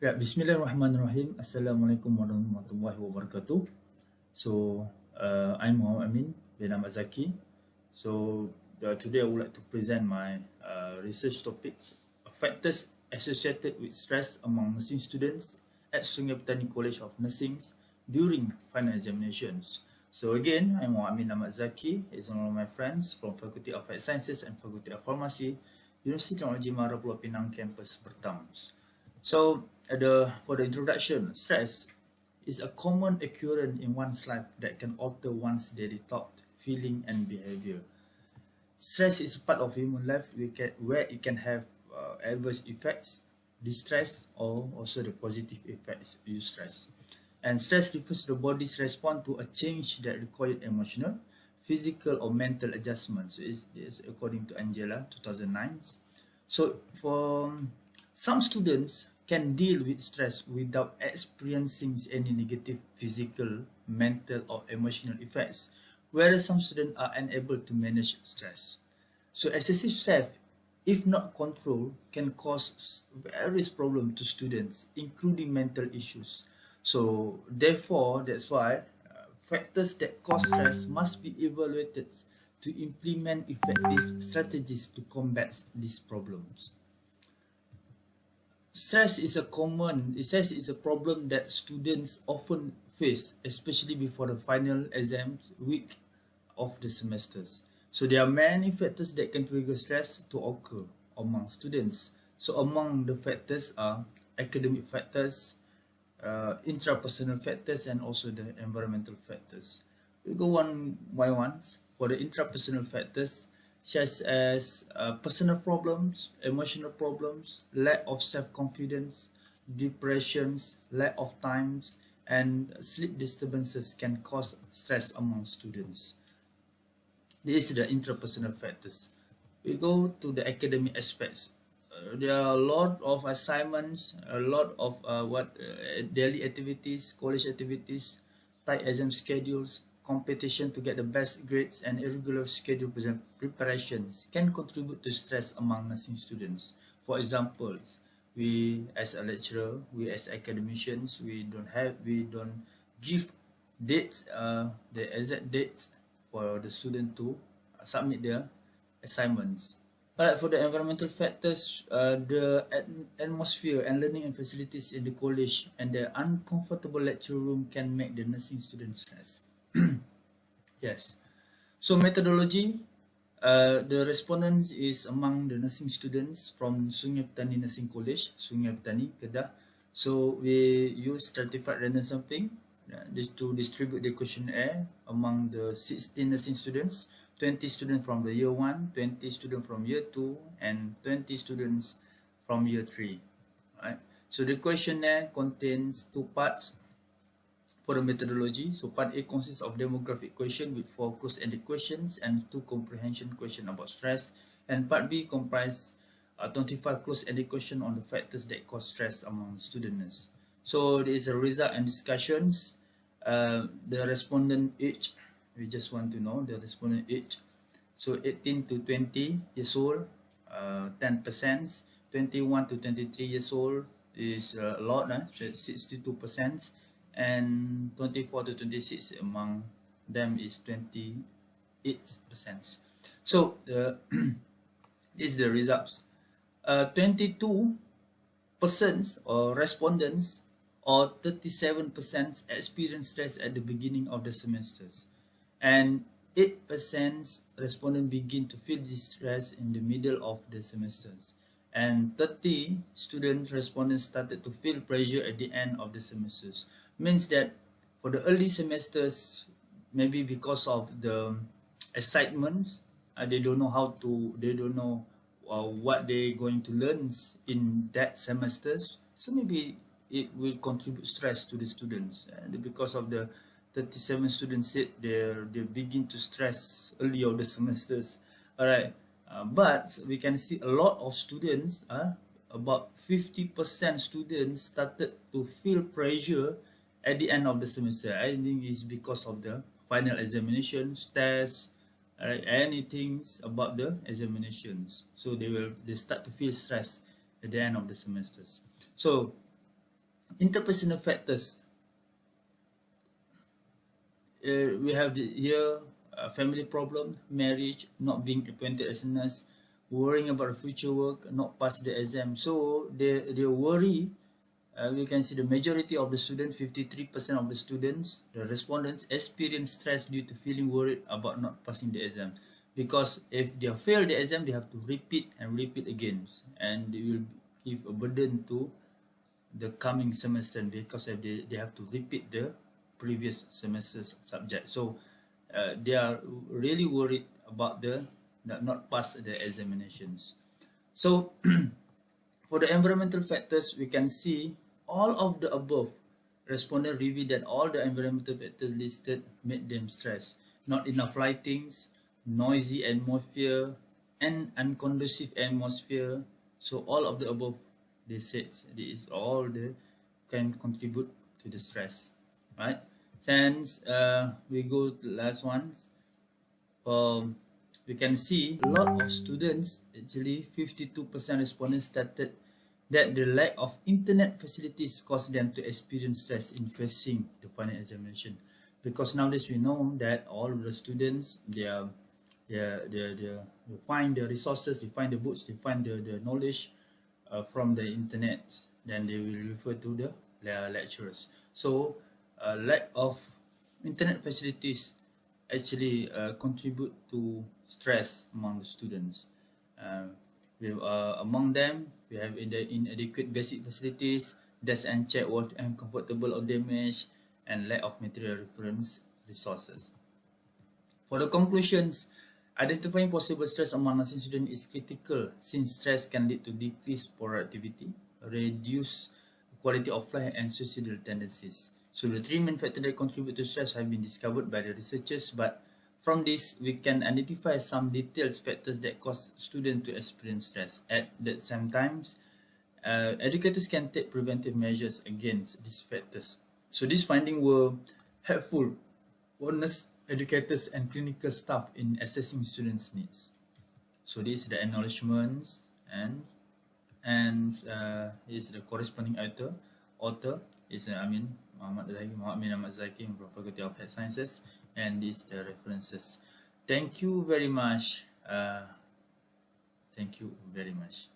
Ya, Bismillahirrahmanirrahim. Assalamualaikum warahmatullahi wabarakatuh. So, I'm Amin bin Ahmad Zaki. So, today I would like to present my research topics, factors associated with stress among nursing students at Sungai Petani College of Nursing during final examinations. So again, I'm Amin Ahmad Zaki. It's one of my friends from Faculty of Health Sciences and Faculty of Pharmacy, University Technology Mara Pulau Pinang campus Pertams. So, for the introduction, stress is a common occurrence in one's life that can alter one's daily thought, feeling, and behavior. Stress is part of human life where it can have adverse effects, distress, or also the positive effects of stress. And stress refers to the body's response to a change that required emotional, physical, or mental adjustments. So it's according to Angela, 2009. So for some students can deal with stress without experiencing any negative physical, mental, or emotional effects, whereas some students are unable to manage stress. So excessive stress, if not controlled, can cause various problems to students, including mental issues. So therefore, that's why factors that cause stress must be evaluated to implement effective strategies to combat these problems. Stress is a problem that students often face, especially before the final exams week of the semesters. So there are many factors that can trigger stress to occur among students. So among the factors are academic factors, intrapersonal factors, and also the environmental factors. We go one by one. For the intrapersonal factors, such as personal problems, emotional problems, lack of self-confidence, depressions, lack of times, and sleep disturbances can cause stress among students. This is the intrapersonal factors. We go to the academic aspects. There are a lot of assignments, a lot of daily activities, college activities, tight exam schedules, competition to get the best grades, and irregular schedule preparations can contribute to stress among nursing students. For example, we as a lecturer, we as academicians, we don't give dates, the exact dates for the student to submit their assignments. But for the environmental factors, the atmosphere and learning and facilities in the college and the uncomfortable lecture room can make the nursing student stress. Yes. So methodology, the respondents is among the nursing students from Sungai Petani Nursing College, Sungai Petani, Kedah. So we use stratified random sampling to distribute the questionnaire among the 16 nursing students, 20 students from the year 1, 20 students from year 2, and 20 students from year 3. Right? So the questionnaire contains two parts for the methodology. So part A consists of demographic question with 4 close-ended questions and 2 comprehension questions about stress. And part B comprises 25 close-ended questions on the factors that cause stress among students. So there is a result and discussions. The respondent age, we just want to know the respondent age. So 18 to 20 years old, 10%. 21 to 23 years old is a lot, 62%. And 24 to 26 among them is 28%. So this is the results. 22% or respondents or 37% experience stress at the beginning of the semesters, and 8% respondents begin to feel distress in the middle of the semesters, and 30 students respondents started to feel pressure at the end of the semesters. Means that for the early semesters, maybe because of the excitement, they don't know what they're going to learn in that semesters. So maybe it will contribute stress to the students, and because of the 37 students said they begin to stress early of the semesters. All right, but we can see a lot of students, about 50% students started to feel pressure at the end of the semester. I think it's because of the final examinations, tests, anything about the examinations. So they start to feel stress at the end of the semesters. So Interpersonal factors. We have here family problem, marriage, not being appointed as a nurse, worrying about the future work, not pass the exam. So they worry. We can see the majority of the students, 53% of the students, the respondents experience stress due to feeling worried about not passing the exam. Because if they fail the exam, they have to repeat and repeat again, and it will give a burden to the coming semester because they have to repeat the previous semester's subject. So they are really worried about the not pass the examinations. So for the environmental factors, we can see all of the above. Respondent revealed that all the environmental factors listed made them stress. Not enough lightings, noisy atmosphere, and unconducive atmosphere. So all of the above, they said this all the can contribute to the stress, right? Since we go to the last ones, we can see a lot of students, actually 52% respondents stated that the lack of internet facilities caused them to experience stress in facing the final examination. Because nowadays we know that all of the students, they find the resources, they find the books, they find the knowledge from the internet, then they will refer to the lecturers. So lack of internet facilities actually contribute to stress among the students. Uh, Among them, we have inadequate basic facilities, desk and chair were uncomfortable or damaged, and lack of material reference resources. For the conclusions, identifying possible stress among nursing students is critical since stress can lead to decreased productivity, reduced quality of life, and suicidal tendencies. So the three main factors that contribute to stress have been discovered by the researchers, but from this, we can identify some detailed factors that cause students to experience stress. At the same time, educators can take preventive measures against these factors. So these findings were helpful for nurse educators and clinical staff in assessing students' needs. So this is the acknowledgements and is the corresponding author. Author is Amin Ahmad Zaki from Faculty of Health Sciences, and these the references. Thank you very much. Thank you very much.